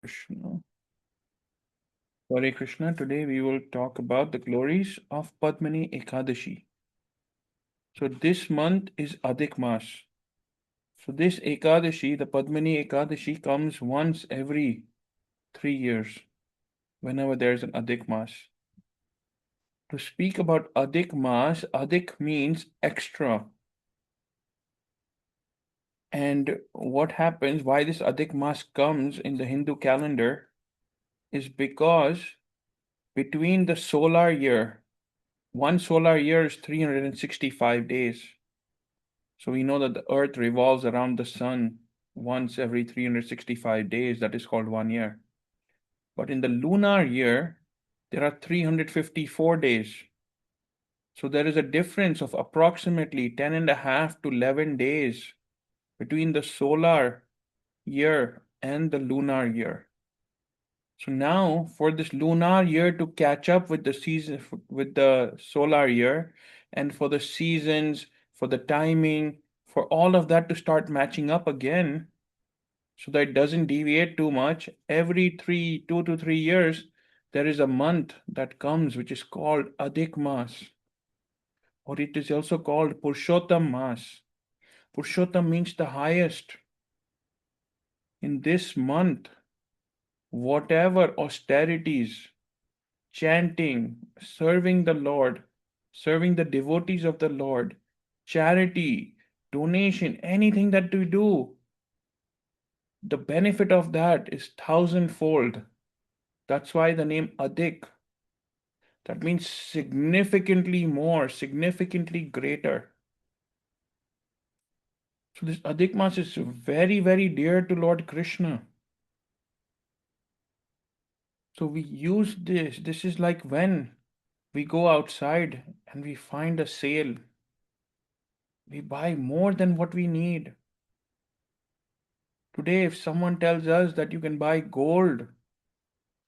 Krishna. Hare Krishna. Today we will talk about the glories of Padmini Ekadashi. So this month is Adhik Maas. So this Ekadashi, the Padmini Ekadashi, comes once every 3 years, whenever there is an Adhik Maas. To speak about Adhik Maas, Adhik means extra. And what happens, why this Adhik Maas comes in the Hindu calendar, is because between the solar year, one solar year is 365 days. So we know that the earth revolves around the sun once every 365 days. That is called 1 year. But in the lunar year, there are 354 days. So there is a difference of approximately 10 and a half to 11 days between the solar year and the lunar year. So now for this lunar year to catch up with the season, with the solar year, and for the seasons, for the timing, for all of that to start matching up again, so that it doesn't deviate too much, every 2 to 3 years, there is a month that comes which is called Adhik Maas, or it is also called Purushottam Maas. Purushottam means the highest. In this month, whatever austerities, chanting, serving the Lord, serving the devotees of the Lord, charity, donation, anything that we do, the benefit of that is thousandfold. That's why the name Adhik. That means significantly more, significantly greater. So this Adhik Maas is very, very dear to Lord Krishna. So we use this. This is like when we go outside and we find a sale. We buy more than what we need. Today, if someone tells us that you can buy gold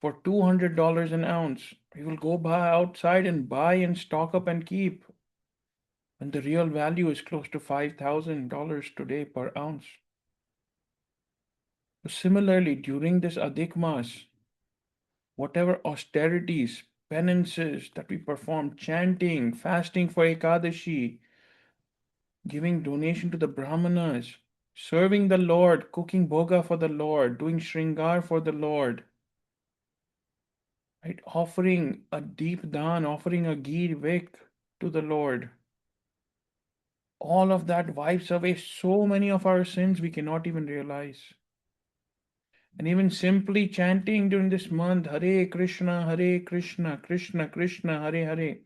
for $200 an ounce, we will go buy outside and buy and stock up and keep. When the real value is close to $5,000 today per ounce. So similarly, during this Adhik Maas, whatever austerities, penances that we perform, chanting, fasting for Ekadashi, giving donation to the Brahmanas, serving the Lord, cooking bhoga for the Lord, doing shringar for the Lord, right? Offering a deep dhan, offering a ghee wick to the Lord. All of that wipes away so many of our sins we cannot even realize. And even simply chanting during this month, Hare Krishna, Krishna Krishna, Hare Hare,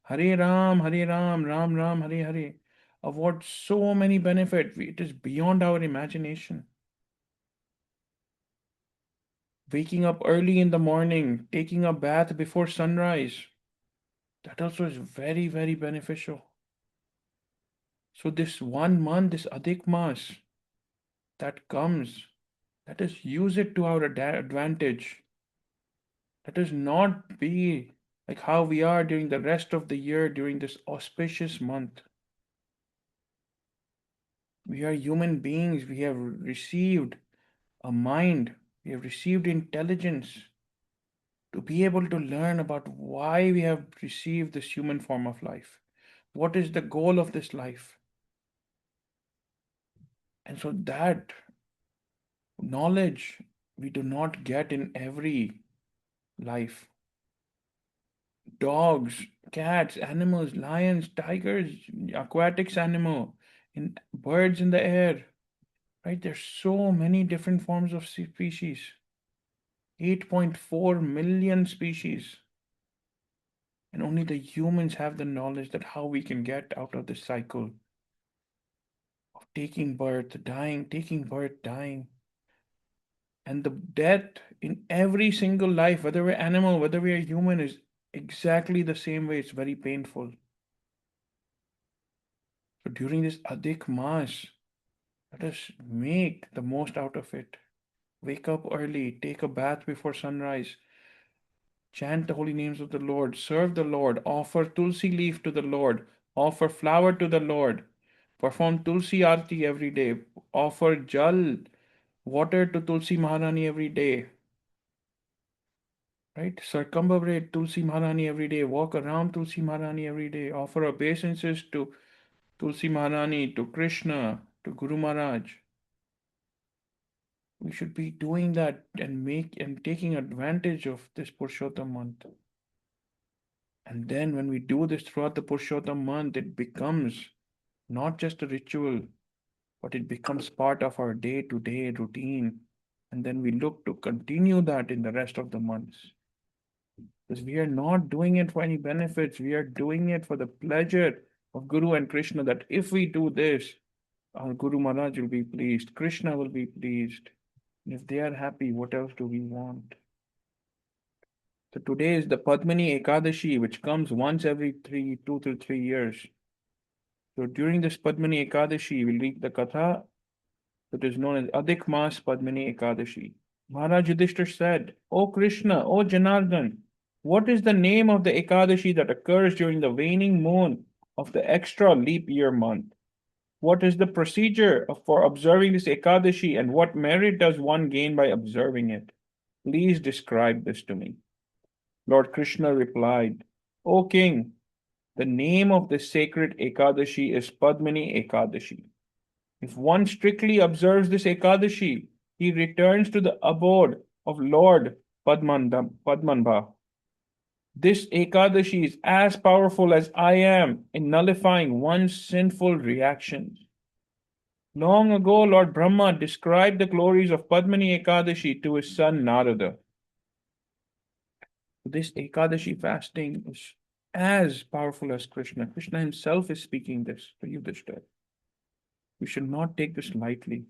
Hare Ram, Ram Ram, Hare Hare, affords so many benefits. It is beyond our imagination. Waking up early in the morning, taking a bath before sunrise, that also is very, very beneficial. So this 1 month, this Adhik Maas that comes, let us use it to our advantage. Let us not be like how we are during the rest of the year during this auspicious month. We are human beings. We have received a mind. We have received intelligence to be able to learn about why we have received this human form of life. What is the goal of this life? And so that knowledge we do not get in every life. Dogs, cats, animals, lions, tigers, aquatics animal, in birds in the air, right? There's so many different forms of species. 8.4 million species. And only the humans have the knowledge that how we can get out of this cycle of taking birth, dying, taking birth, dying. And the death in every single life, whether we're animal, whether we're human, is exactly the same way. It's very painful. So during this Adhik Maas, let us make the most out of it. Wake up early, take a bath before sunrise, chant the holy names of the Lord, serve the Lord, offer tulsi leaf to the Lord, offer flower to the Lord, perform tulsi arti every day, offer jal, water to Tulsi Maharani every day. right? Circumambulate Tulsi Maharani every day, walk around Tulsi Maharani every day, offer obeisances to Tulsi Maharani, to Krishna, to Guru Maharaj. We should be doing that and taking advantage of this Purushottam month. And then when we do this throughout the Purushottam month, it becomes not just a ritual, but it becomes part of our day-to-day routine. And then we look to continue that in the rest of the months. Because we are not doing it for any benefits, we are doing it for the pleasure of Guru and Krishna. That if we do this, our Guru Maharaj will be pleased, Krishna will be pleased. And if they are happy, what else do we want? So today is the Padmini Ekadashi, which comes once every 2 to 3 years. So during this Padmini Ekadashi, we'll read the katha that is known as Adhika Maas Padmini Ekadashi. Maharaj Yudhishthir said, O Krishna, O Janardhan, what is the name of the Ekadashi that occurs during the waning moon of the extra leap year month? What is the procedure for observing this Ekadashi and what merit does one gain by observing it? Please describe this to me. Lord Krishna replied, O king, the name of this sacred Ekadashi is Padmini Ekadashi. If one strictly observes this Ekadashi, he returns to the abode of Lord Padmanabha. This Ekadashi is as powerful as I am in nullifying one's sinful reactions. Long ago, Lord Brahma described the glories of Padmini Ekadashi to his son Narada. This Ekadashi fasting is as powerful as Krishna. Krishna himself is speaking this to Yudhishthira. We should not take this lightly.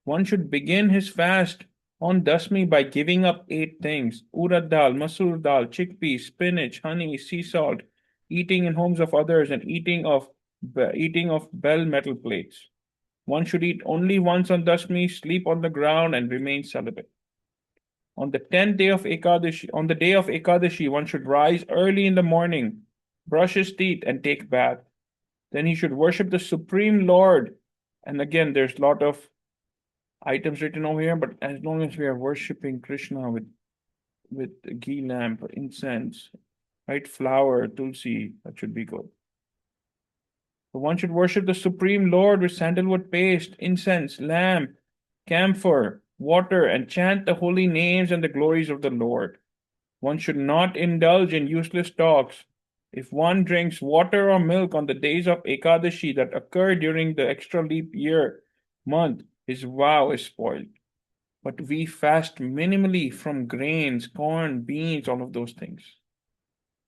One should begin his fast on Dasmi by giving up 8 things: urad dal, masoor dal, chickpeas, spinach, honey, sea salt, eating in homes of others, and eating of bell metal plates. One should eat only once on Dasmi, sleep on the ground, and remain celibate. On the 10th day of Ekadashi, on the day of Ekadashi, one should rise early in the morning, brush his teeth, and take bath. Then he should worship the Supreme Lord. And again, there's a lot of items written over here, but as long as we are worshiping Krishna with ghee lamp, incense, right, flower, tulsi, that should be good. So one should worship the Supreme Lord with sandalwood paste, incense, lamp, camphor, water, and chant the holy names and the glories of the Lord. One should not indulge in useless talks. If one drinks water or milk on the days of Ekadashi that occur during the extra leap year month, his vow is spoiled. But we fast minimally from grains, corn, beans, all of those things.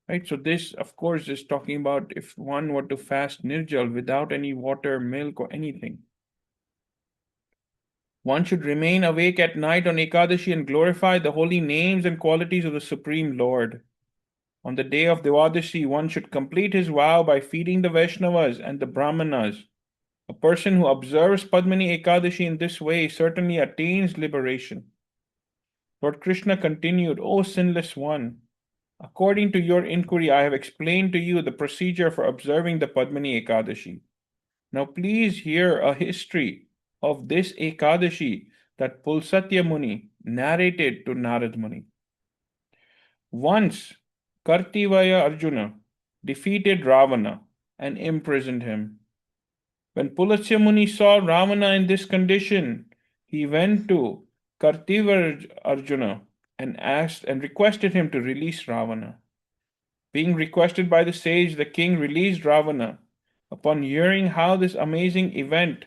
Right? So this, of course, is talking about if one were to fast nirjal without any water, milk, or anything. One should remain awake at night on Ekadashi and glorify the holy names and qualities of the Supreme Lord. On the day of Devadashi, one should complete his vow by feeding the Vaishnavas and the Brahmanas. A person who observes Padmini Ekadashi in this way certainly attains liberation. Lord Krishna continued, O sinless one, according to your inquiry, I have explained to you the procedure for observing the Padmini Ekadashi. Now please hear a history of this Ekadashi that Pulsatya Muni narrated to Narad Muni. Once, Kartivaya Arjuna defeated Ravana and imprisoned him. When Pulsatya Muni saw Ravana in this condition, he went to Kartivaya Arjuna and asked and requested him to release Ravana. Being requested by the sage, the king released Ravana. Upon hearing how this amazing event,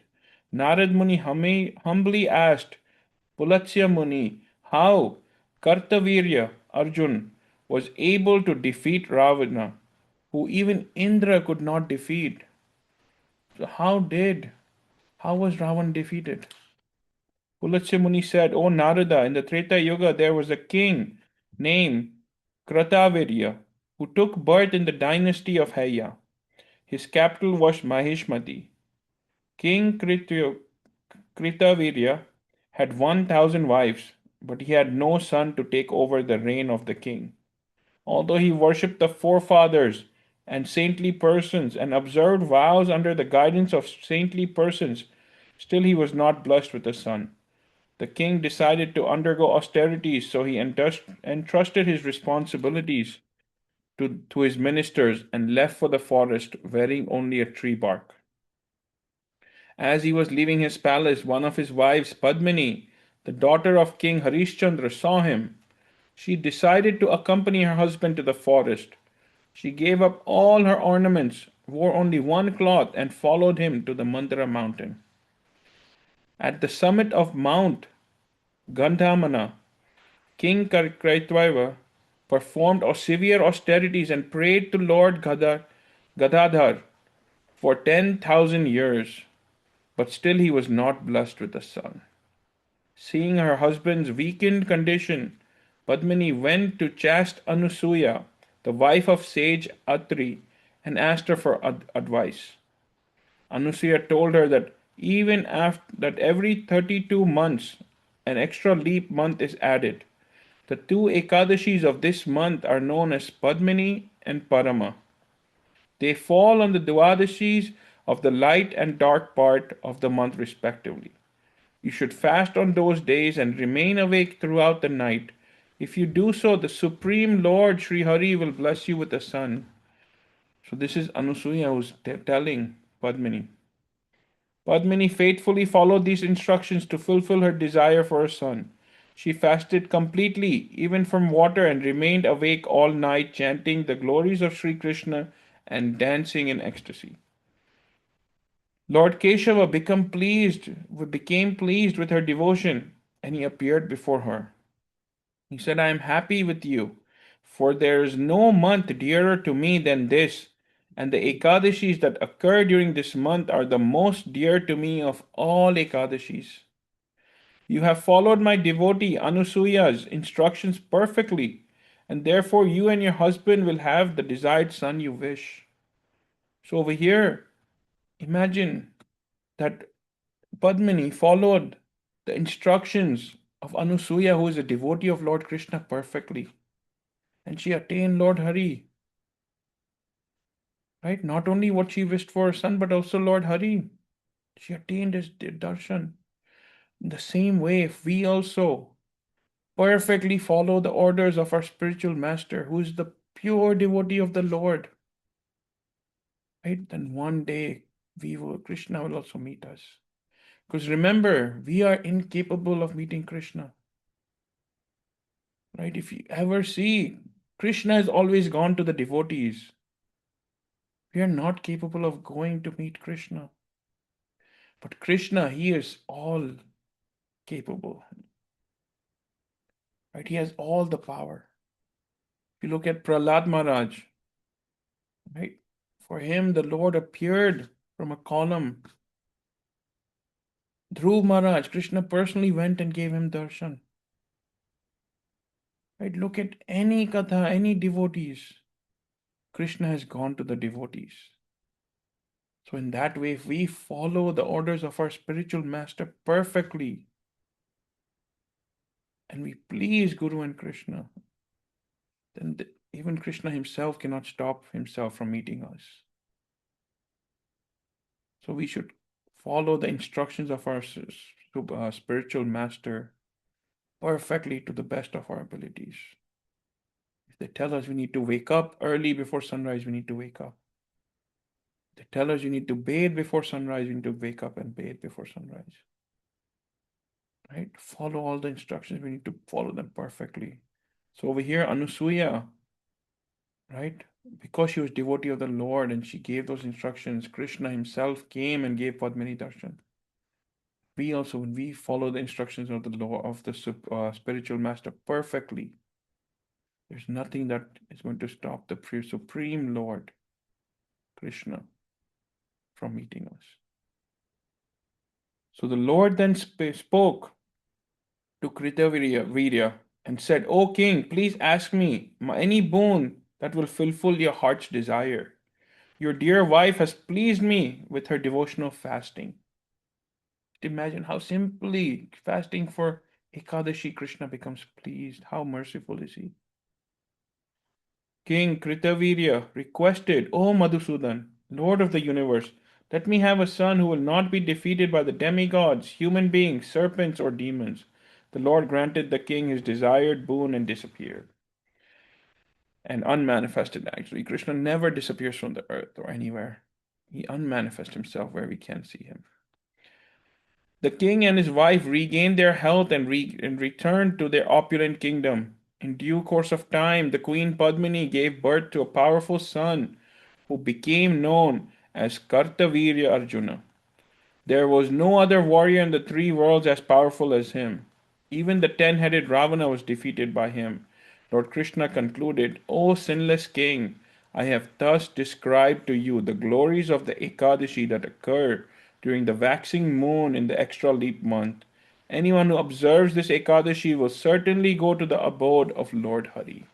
Narad Muni humbly asked Pulatsya Muni how Kartavirya Arjun was able to defeat Ravana, who even Indra could not defeat. So how was Ravan defeated? Pulatsya Muni said, O Narada, in the Treta Yuga there was a king named Kratavirya who took birth in the dynasty of Haya. His capital was Maheshmati. King Kritavirya had 1,000 wives, but he had no son to take over the reign of the king. Although he worshipped the forefathers and saintly persons and observed vows under the guidance of saintly persons, still he was not blessed with a son. The king decided to undergo austerities, so he entrusted his responsibilities to his ministers and left for the forest wearing only a tree bark. As he was leaving his palace, one of his wives, Padmini, the daughter of King Harishchandra, saw him. She decided to accompany her husband to the forest. She gave up all her ornaments, wore only one cloth, and followed him to the Mandara mountain. At the summit of Mount Gandhamana, King Kaitwava performed severe austerities and prayed to Lord Gadadhar for 10,000 years, but still he was not blessed with a son. Seeing her husband's weakened condition, Padmini went to chaste Anusuya, the wife of sage Atri, and asked her for advice. Anusuya told her that even after that every 32 months an extra leap month is added. The two Ekadashis of this month are known as Padmini and Parama. They fall on the Dwadashis of the light and dark part of the month respectively. You should fast on those days and remain awake throughout the night. If you do so, the Supreme Lord Sri Hari will bless you with a son. So this is Anusuya who's telling Padmini. Padmini faithfully followed these instructions to fulfill her desire for a son. She fasted completely, even from water, and remained awake all night, chanting the glories of Sri Krishna and dancing in ecstasy. Lord Keshava became pleased with her devotion, and he appeared before her. He said, I am happy with you, for there is no month dearer to me than this, and the Ekadashis that occur during this month are the most dear to me of all Ekadashis. You have followed my devotee Anusuya's instructions perfectly, and therefore you and your husband will have the desired son you wish. So over here, imagine that Padmini followed the instructions of Anusuya, who is a devotee of Lord Krishna, perfectly. And she attained Lord Hari. Right? Not only what she wished for her son, but also Lord Hari. She attained his darshan. In the same way, if we also perfectly follow the orders of our spiritual master, who is the pure devotee of the Lord, right? Then one day Krishna will also meet us. Because remember, we are incapable of meeting Krishna. Right? If you ever see, Krishna has always gone to the devotees. We are not capable of going to meet Krishna. But Krishna, he is all capable. Right? He has all the power. If you look at Prahlad Maharaj, right? For him, the Lord appeared from a column. Dhruv Maharaj, Krishna personally went and gave him darshan. Right? Look at any katha, any devotees. Krishna has gone to the devotees. So in that way, if we follow the orders of our spiritual master perfectly, and we please Guru and Krishna, then even Krishna himself cannot stop himself from meeting us. So we should follow the instructions of our spiritual master perfectly to the best of our abilities. If they tell us we need to wake up early before sunrise, we need to wake up. If they tell us you need to bathe before sunrise, we need to wake up and bathe before sunrise. Right? Follow all the instructions. We need to follow them perfectly. So over here, Anusuya, right? Because she was devotee of the Lord and she gave those instructions, Krishna himself came and gave Padmini darshan. We also, when we follow the instructions of the law of the spiritual master perfectly, there's nothing that is going to stop the supreme Lord, Krishna, from meeting us. So the Lord then spoke to Kritavirya and said, O king, please ask me any boon that will fulfill your heart's desire. Your dear wife has pleased me with her devotional fasting. Imagine how simply fasting for Ekadashi Krishna becomes pleased. How merciful is he? King Kritavirya requested, O Madhusudan, Lord of the universe, Let me have a son who will not be defeated by the demigods, human beings, serpents, or demons. The Lord granted the king his desired boon and disappeared. And unmanifested, actually. Krishna never disappears from the earth or anywhere. He unmanifests himself where we can't see him. The king and his wife regained their health and returned to their opulent kingdom. In due course of time, the queen Padmini gave birth to a powerful son who became known as Kartavirya Arjuna. There was no other warrior in the three worlds as powerful as him. Even the ten-headed Ravana was defeated by him. Lord Krishna concluded, O sinless king, I have thus described to you the glories of the Ekadashi that occur during the waxing moon in the extra leap month. Anyone who observes this Ekadashi will certainly go to the abode of Lord Hari.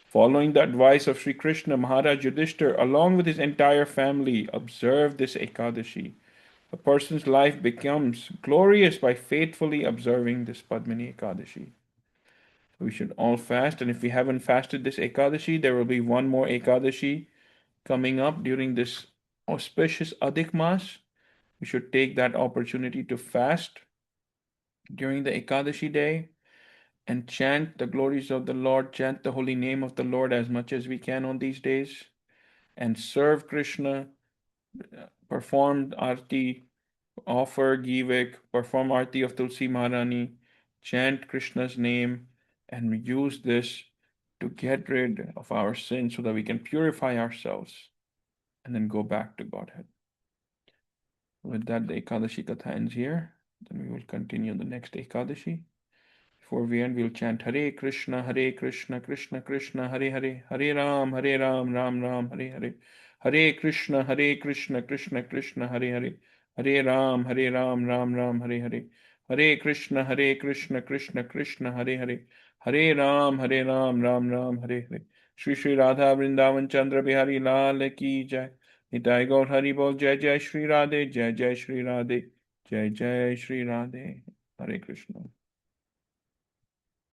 Following the advice of Sri Krishna, Maharaj Yudhishthir, along with his entire family, observed this Ekadashi. A person's life becomes glorious by faithfully observing this Padmini Ekadashi. We should all fast, and if we haven't fasted this Ekadashi, there will be one more Ekadashi coming up during this auspicious Adhik Maas. We should take that opportunity to fast during the Ekadashi day and chant the glories of the Lord, chant the holy name of the Lord as much as we can on these days, and serve Krishna, perform Arti, offer Givik, perform Arti of Tulsi Maharani, chant Krishna's name, and use this to get rid of our sins so that we can purify ourselves and then go back to Godhead. With that, the Ekadashi Katha ends here. Then we will continue the next Ekadashi. Before we end, we'll chant Hare Krishna, Krishna Krishna, Hare Hare, Hare Ram, Ram Ram, Hare Hare. Hare Krishna, Krishna Krishna, Hare Hare. Hare Ram, Ram Ram, Hare Hare. Hare Krishna, Krishna Krishna, Hare Hare. Hare Ram, Ram Ram, Hare Hare. Shri Shri Radha Vrindavan Chandra Bihari Lal Ki Jai. Nitai Gaur Hari Bol Jai Jai Shri Radhe, Jai Jai Shri Radhe, Jai Jai Shri Radhe. Hare Krishna.